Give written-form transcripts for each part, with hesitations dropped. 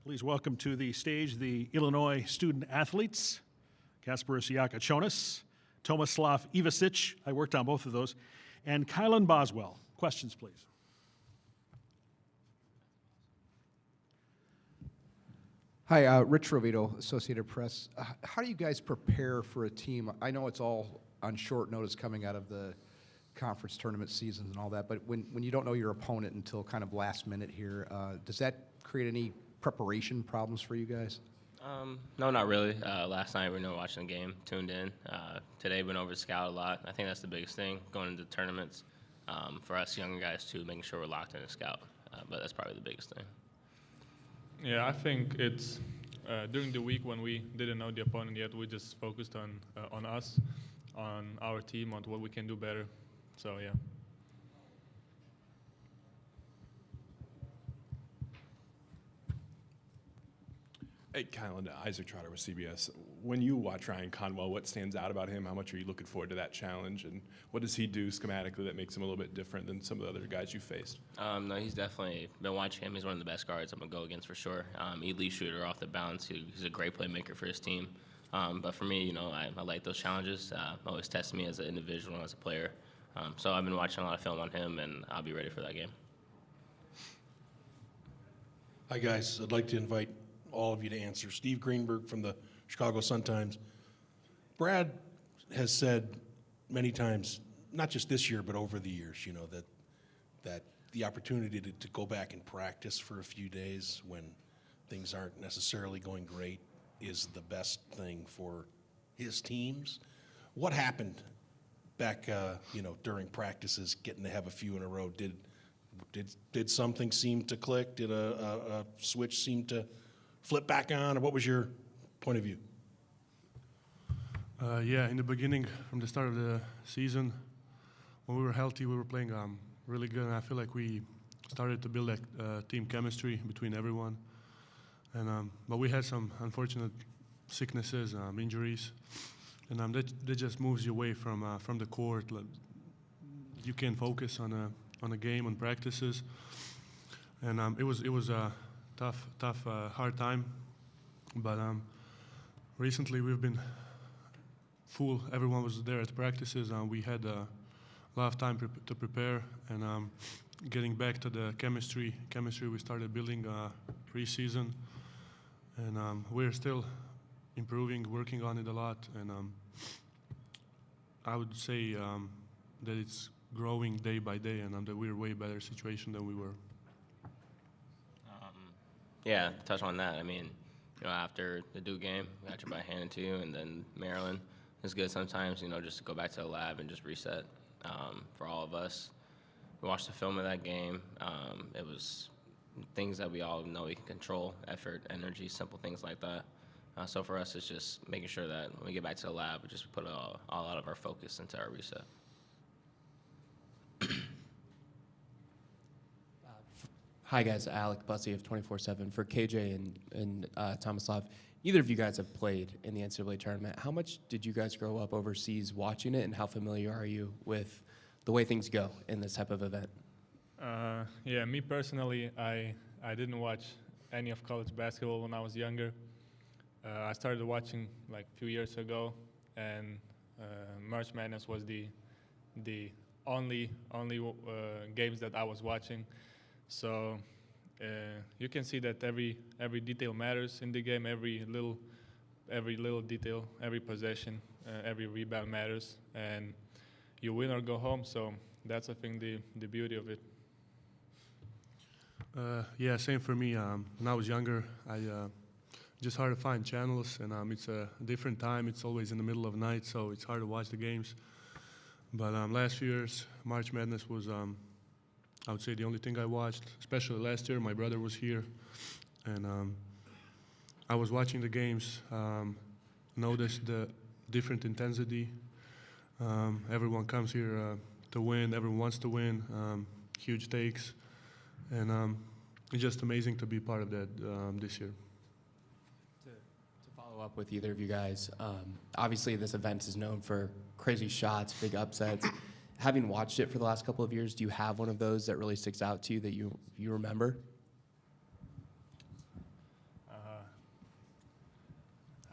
Please welcome to the stage the Illinois student athletes, Kasparis Yakachonis, Tomislav Ivasic, I worked on both of those, and Kylan Boswell. Questions, please. Hi, Rich Rovito, Associated Press. How do you guys prepare for a team? I know it's all on short notice coming out of the conference tournament seasons and all that, but when you don't know your opponent until kind of last minute here, does that create any preparation problems for you guys? No, not really. Last night we were watching the game, tuned in. Today we went over to scout a lot. I think that's the biggest thing going into tournaments for us younger guys too, making sure we're locked in a scout. But that's probably the biggest thing. Yeah, I think it's during the week when we didn't know the opponent yet, we just focused on us, on our team, on what we can do better. So yeah. Hey, Kylan, Isaac Trotter with CBS. When you watch Ryan Conwell, what stands out about him? How much are you looking forward to that challenge? And what does he do schematically that makes him a little bit different than some of the other guys you faced? No, he's definitely been watching him. He's one of the best guards I'm going to go against for sure. Elite shooter off the bounce. He's a great playmaker for his team. But for me, I like those challenges. Always test me as an individual and as a player. So I've been watching a lot of film on him, and I'll be ready for that game. Hi, guys. I'd like to invite all of you to answer. Steve Greenberg from the Chicago Sun-Times. Brad has said many times, not just this year, but over the years, that the opportunity to go back and practice for a few days when things aren't necessarily going great is the best thing for his teams. What happened back, during practices, getting to have a few in a row? Did something seem to click? Did a switch seem to flip back on, or what was your point of view? Yeah, in the beginning, from the start of the season, when we were healthy, we were playing really good, and I feel like we started to build a team chemistry between everyone. And but we had some unfortunate sicknesses, injuries, and that just moves you away from the court. You can't focus on a game, on practices, and it was a tough, hard time, but recently we've been full. Everyone was there at practices, and we had a lot of time to prepare, and getting back to the chemistry we started building pre-season, and we're still improving, working on it a lot, and I would say that it's growing day by day, and that we're in a way better situation than we were. Yeah, to touch on that, I mean, after the Duke game, we got your by handed to you, and then Maryland is good sometimes, just to go back to the lab and just reset for all of us. We watched the film of that game. It was things that we all know we can control, effort, energy, simple things like that. So for us, it's just making sure that when we get back to the lab, we just put all out of our focus into our reset. Hi guys, Alec Bussey of 24/7 for KJ and Tomislav. Either of you guys have played in the NCAA tournament. How much did you guys grow up overseas watching it, and how familiar are you with the way things go in this type of event? Yeah, me personally, I didn't watch any of college basketball when I was younger. I started watching like a few years ago, and March Madness was the only games that I was watching. So you can see that every detail matters in the game. Every little detail, every possession, every rebound matters, and you win or go home. So that's, I think, the beauty of it. Yeah, same for me. When I was younger, I just hard to find channels, and it's a different time. It's always in the middle of the night, so it's hard to watch the games. But last few years, March Madness was, I would say, the only thing I watched. Especially last year, my brother was here, and I was watching the games. Noticed the different intensity. Everyone comes here to win. Everyone wants to win. Huge stakes. And it's just amazing to be part of that this year. To follow up with either of you guys, obviously this event is known for crazy shots, big upsets. Having watched it for the last couple of years, do you have one of those that really sticks out to you that you remember?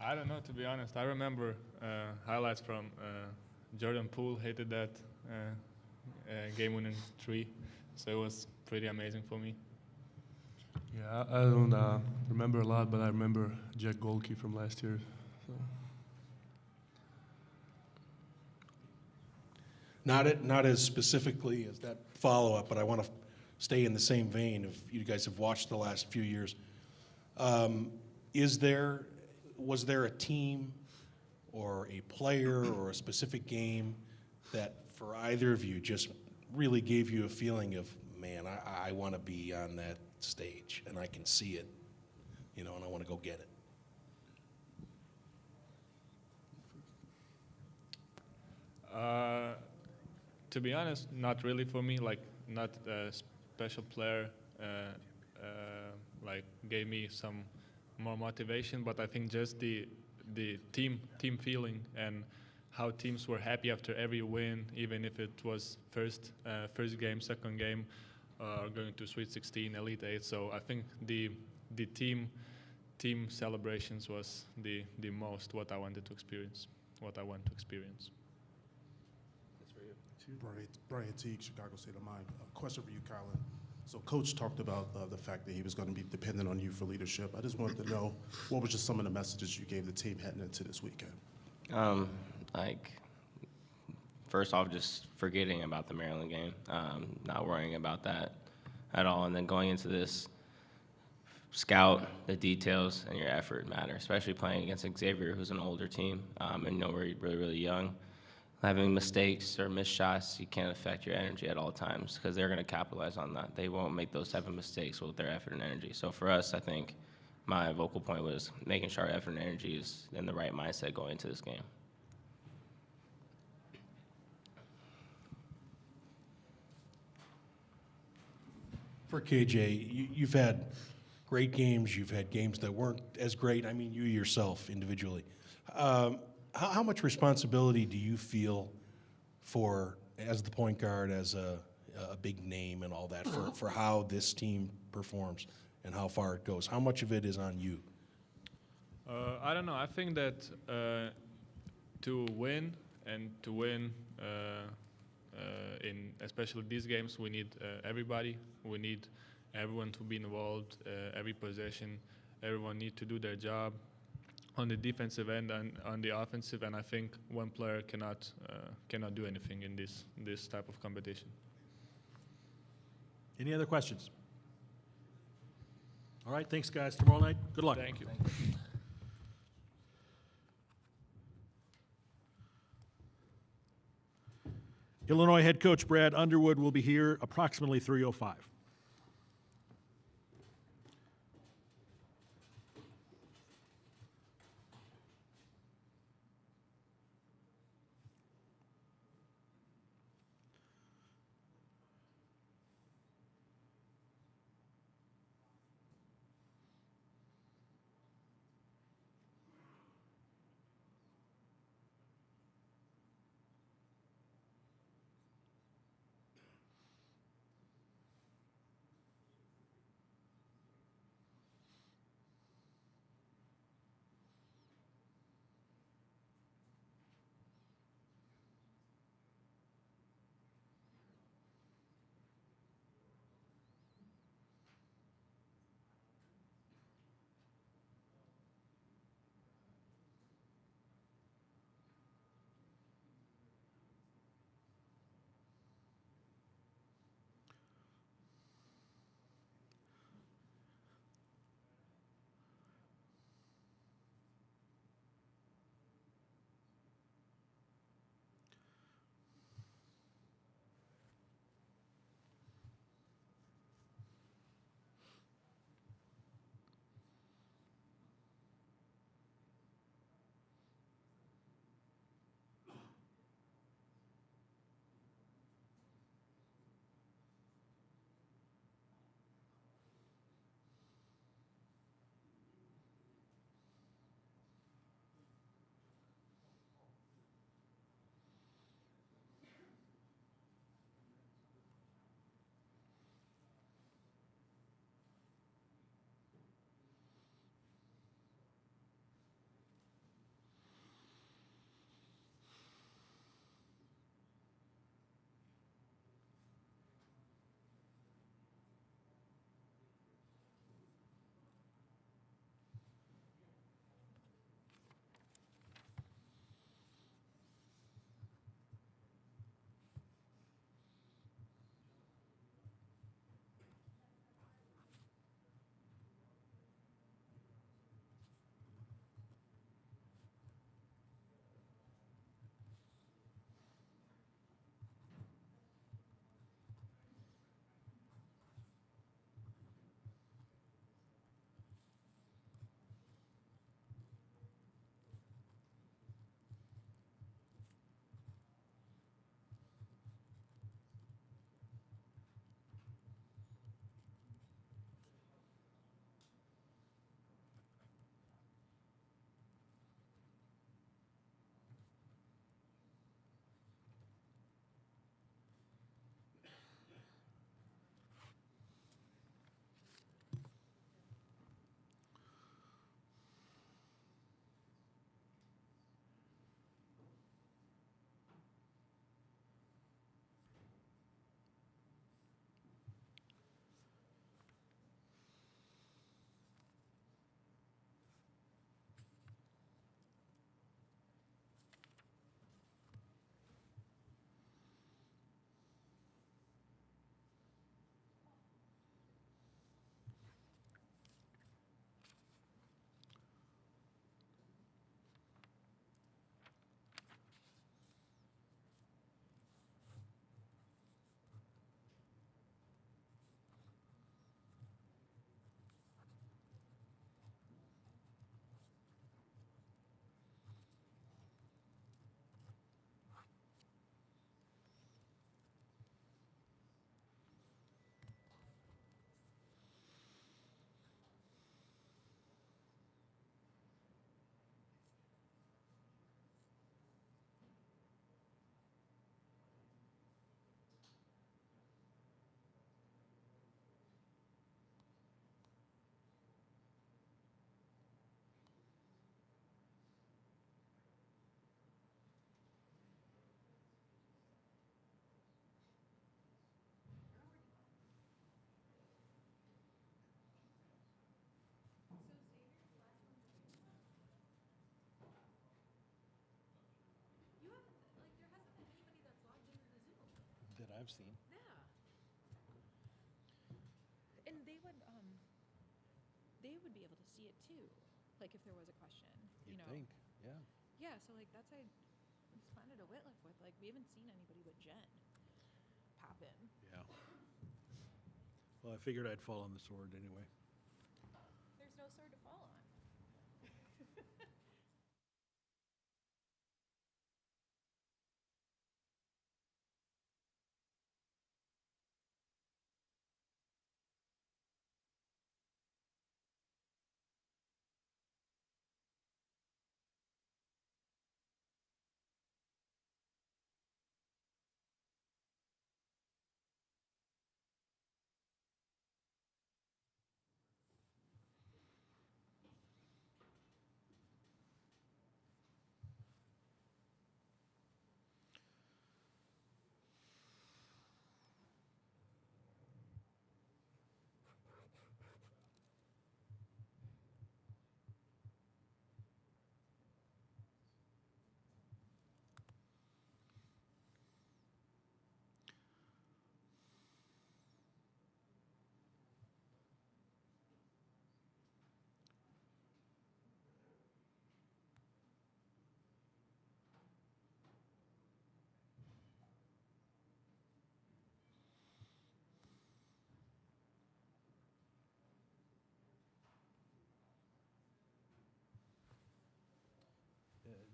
I don't know, to be honest. I remember highlights from Jordan Poole hated that game-winning three, so it was pretty amazing for me. Yeah, I don't remember a lot, but I remember Jack Golke from last year. So. Not as specifically as that follow-up, but I want to stay in the same vein. If you guys have watched the last few years, was there a team or a player or a specific game that for either of you just really gave you a feeling of, man, I want to be on that stage and I can see it, and I want to go get it? To be honest, not really for me. Like, not a special player like gave me some more motivation, but I think just the team feeling and how teams were happy after every win, even if it was first game, second game, going to Sweet 16, Elite 8. So I think the team celebrations was the most what I wanted to experience, what I want to experience. Brian Teague, Chicago State of Mind. Question for you, Colin. So Coach talked about the fact that he was going to be dependent on you for leadership. I just wanted to know, what were just some of the messages you gave the team heading into this weekend? Like, first off, just forgetting about the Maryland game, not worrying about that at all, and then going into this, scout the details, and your effort matter, especially playing against Xavier, who's an older team, and we're really, really young. Having mistakes or missed shots, you can't affect your energy at all times because they're going to capitalize on that. They won't make those type of mistakes with their effort and energy. So for us, I think my vocal point was making sure our effort and energy is in the right mindset going into this game. For KJ, you've had great games. You've had games that weren't as great. I mean, you yourself individually. How much responsibility do you feel as the point guard, as a big name and all that, for how this team performs and how far it goes? How much of it is on you? I don't know. I think that to win in especially these games, we need everybody. We need everyone to be involved, every possession. Everyone needs to do their job on the defensive end and on the offensive, and I think one player cannot do anything in this type of competition. Any other questions? All right, thanks, guys. Tomorrow night, good luck. Thank you. Illinois head coach Brad Underwood will be here approximately 3:05. I've seen. Yeah. And they would be able to see it too, like if there was a question, you know. Think, yeah. Yeah, so like that's I responded to Whitliff with, like, we haven't seen anybody but Jen pop in. Yeah. Well, I figured I'd fall on the sword anyway. There's no sword to fall on.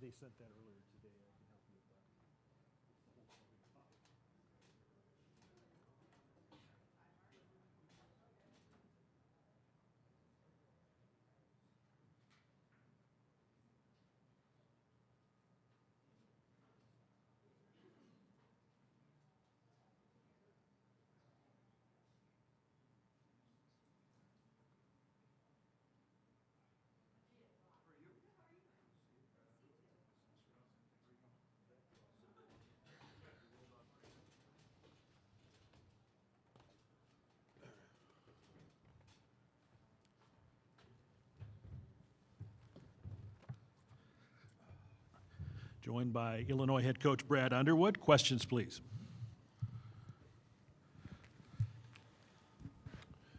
They sent that earlier today. I can help you with that. Joined by Illinois head coach Brad Underwood. Questions, please.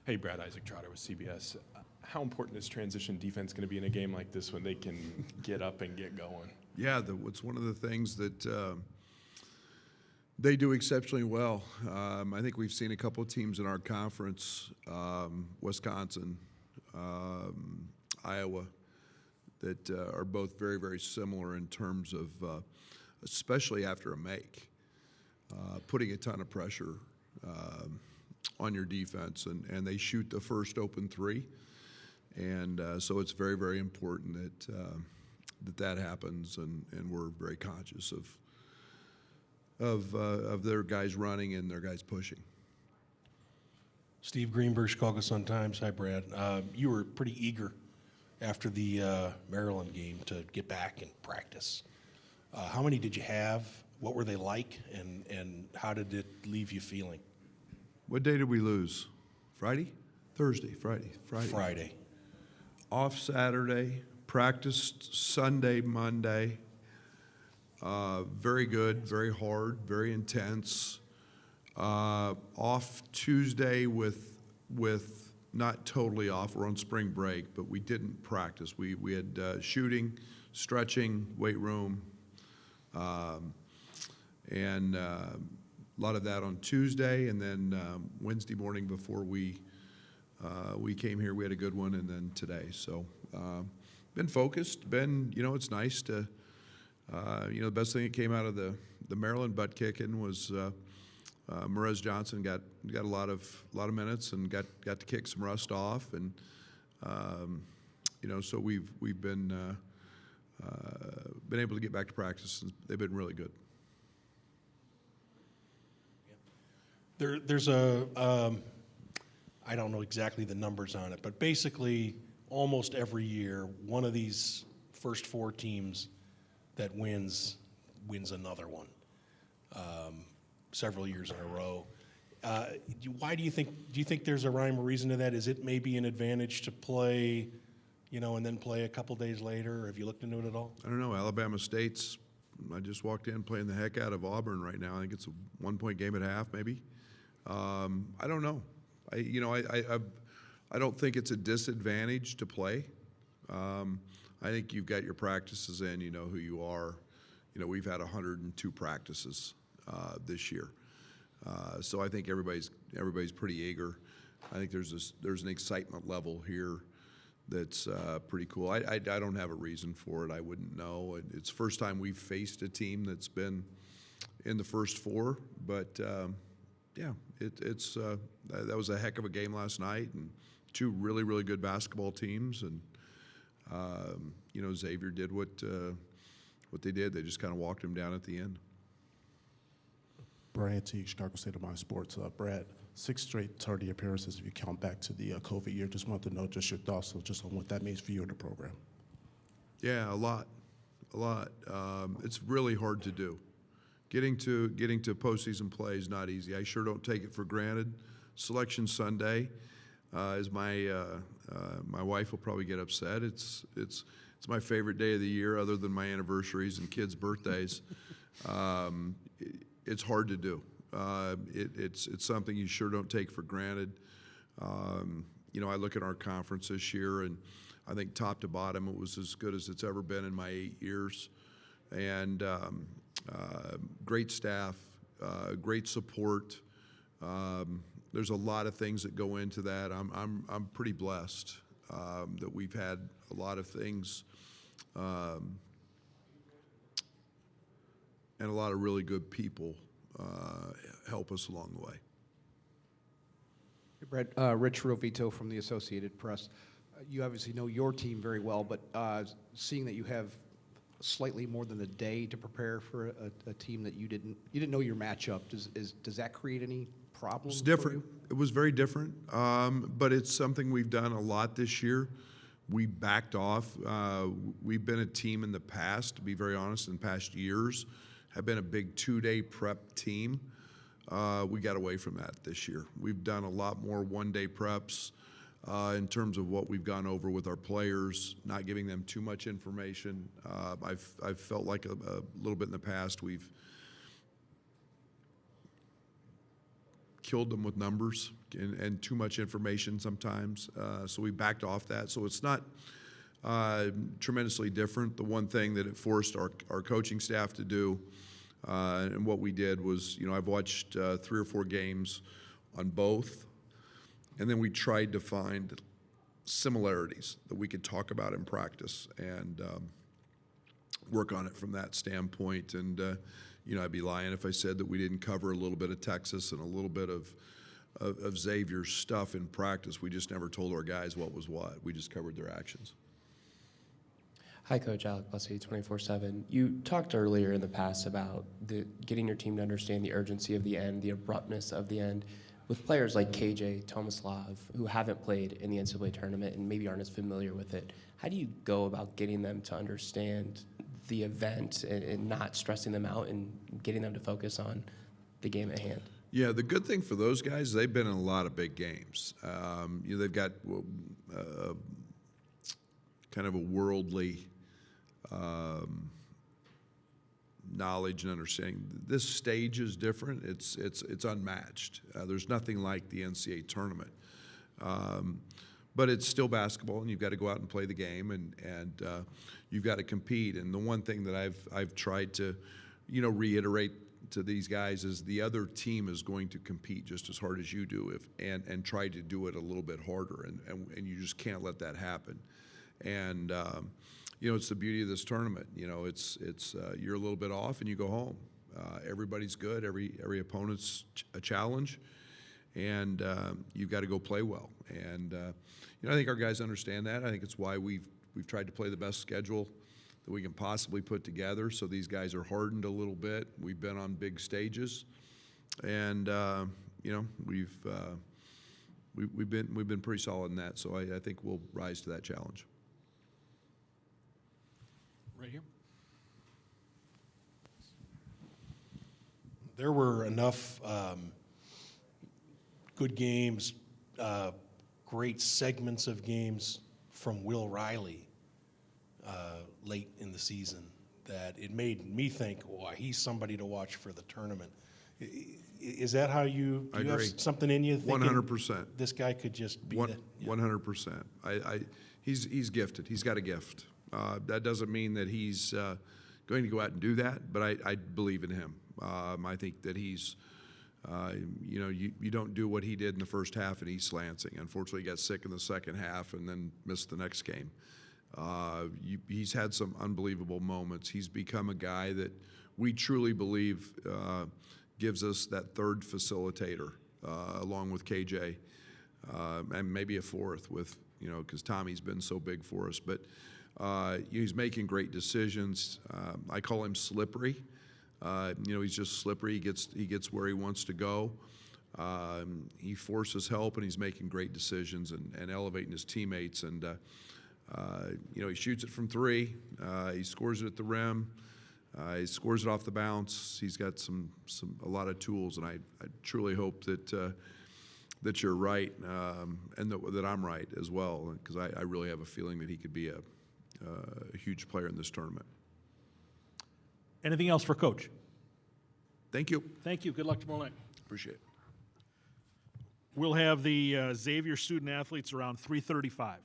Hey, Brad, Isaac Trotter with CBS. How important is transition defense going to be in a game like this when they can get up and get going? Yeah, it's one of the things that they do exceptionally well. I think we've seen a couple of teams in our conference, Wisconsin, Iowa, that are both very, very similar in terms of, especially after a make, putting a ton of pressure on your defense, and they shoot the first open three, and so it's very, very important that happens, and we're very conscious of their guys running and their guys pushing. Steve Greenberg, Chicago Sun-Times. Hi, Brad. You were pretty eager after the Maryland game to get back and practice. How many did you have? What were they like? And how did it leave you feeling? What day did we lose? Friday? Thursday, Friday. Friday. Off Saturday, practiced Sunday, Monday. Very good, very hard, very intense. Off Tuesday with not totally off. We're on spring break, but we didn't practice. We had shooting, stretching, weight room, and a lot of that on Tuesday, and then Wednesday morning before we came here, we had a good one, and then today. So been focused. It's nice to, the best thing that came out of the Maryland butt kicking was Merez Johnson got a lot of minutes and got to kick some rust off, and so we've been able to get back to practice, and they've been really good. There's I don't know exactly the numbers on it, but basically almost every year, one of these first four teams that wins another one. Several years in a row. Why do you think there's a rhyme or reason to that? Is it maybe an advantage to play, and then play a couple days later? Or have you looked into it at all? I don't know. Alabama State's just walked in playing the heck out of Auburn right now. I think it's a 1-point game at half, maybe. I don't know. I don't think it's a disadvantage to play. I think you've got your practices in. You know who you are. You know, we've had 102 practices this year, so I think everybody's pretty eager. I think there's an excitement level here that's pretty cool. I don't have a reason for it. I wouldn't know. It's the first time we've faced a team that's been in the first four, but yeah, that was a heck of a game last night, and two really, really good basketball teams, and you know, Xavier did what they did. They just kind of walked him down at the end. Brad Teague, Chicago State of Mind Sports. Brad, 6 straight tardy appearances if you count back to the COVID year. Just wanted to know just your thoughts just on what that means for you in the program. Yeah, a lot. It's really hard to do. Getting to postseason play is not easy. I sure don't take it for granted. Selection Sunday is my wife will probably get upset. It's my favorite day of the year, other than my anniversaries and kids' birthdays. It's hard to do. It's something you sure don't take for granted. You know, I look at our conference this year, and I think top to bottom it was as good as it's ever been in my 8 years. And great staff, great support. There's a lot of things that go into that. I'm pretty blessed that we've had a lot of things and a lot of really good people help us along the way. Hey, Brad, Rich Rovito from the Associated Press. You obviously know your team very well, but seeing that you have slightly more than a day to prepare for a team that you didn't know your matchup, does that create any problems? It's different. It was very different, but it's something we've done a lot this year. We backed off. We've been a team in the past, to be very honest, in past years, have been a big 2-day prep team. We got away from that this year. We've done a lot more 1-day preps in terms of what we've gone over with our players, not giving them too much information. I've felt like a little bit in the past we've killed them with numbers and too much information sometimes. So we backed off that. So it's not tremendously different. The one thing that it forced our coaching staff to do, and what we did was, you know, I've watched 3 or 4 games on both, and then we tried to find similarities that we could talk about in practice and work on it from that standpoint. And you know, I'd be lying if I said that we didn't cover a little bit of Texas and a little bit of Xavier's stuff in practice. We just never told our guys what was what. We just covered their actions. Hi, Coach Alec Bussey, 24/7. You talked earlier in the past about getting your team to understand the urgency of the end, the abruptness of the end. With players like KJ, Tomislav, who haven't played in the NCAA tournament and maybe aren't as familiar with it, how do you go about getting them to understand the event and not stressing them out and getting them to focus on the game at hand? Yeah, the good thing for those guys, they've been in a lot of big games. You know, they've got kind of a worldly knowledge and understanding. This stage is different. It's unmatched. There's nothing like the NCAA tournament. But it's still basketball, and you've got to go out and play the game, and you've got to compete. And the one thing that I've tried to, you know, reiterate to these guys is the other team is going to compete just as hard as you do, and try to do it a little bit harder, and you just can't let that happen. And you know, it's the beauty of this tournament. You know, it's you're a little bit off and you go home. Everybody's good. Every opponent's a challenge, and you've got to go play well. And you know, I think our guys understand that. I think it's why we've tried to play the best schedule that we can possibly put together. So these guys are hardened a little bit. We've been on big stages, and you know, we've been pretty solid in that. So I think we'll rise to that challenge. Right here. There were enough good games, great segments of games from Will Riley late in the season that it made me think, wow, he's somebody to watch for the tournament. Is that how you, I do you have agree. something in you? thinking 100%. This guy could just be the. 100%. He's gifted. He's got a gift. That doesn't mean that he's going to go out and do that, but I believe in him. I think that he's, you don't do what he did in the first half in East Lansing. Unfortunately, he got sick in the second half and then missed the next game. He's had some unbelievable moments. He's become a guy that we truly believe gives us that third facilitator, along with KJ, and maybe a fourth with, because Tommy's been so big for us. But he's making great decisions. I call him slippery. He's just slippery. He gets where he wants to go. He forces help, and he's making great decisions and elevating his teammates. And he shoots it from three. He scores it at the rim. He scores it off the bounce. He's got a lot of tools, and I truly hope that you're right, and that I'm right as well, because I really have a feeling that he could be a huge player in this tournament. Anything else for Coach? Thank you. Thank you. Good luck tomorrow night. Appreciate it. We'll have the Xavier student athletes around 3:35.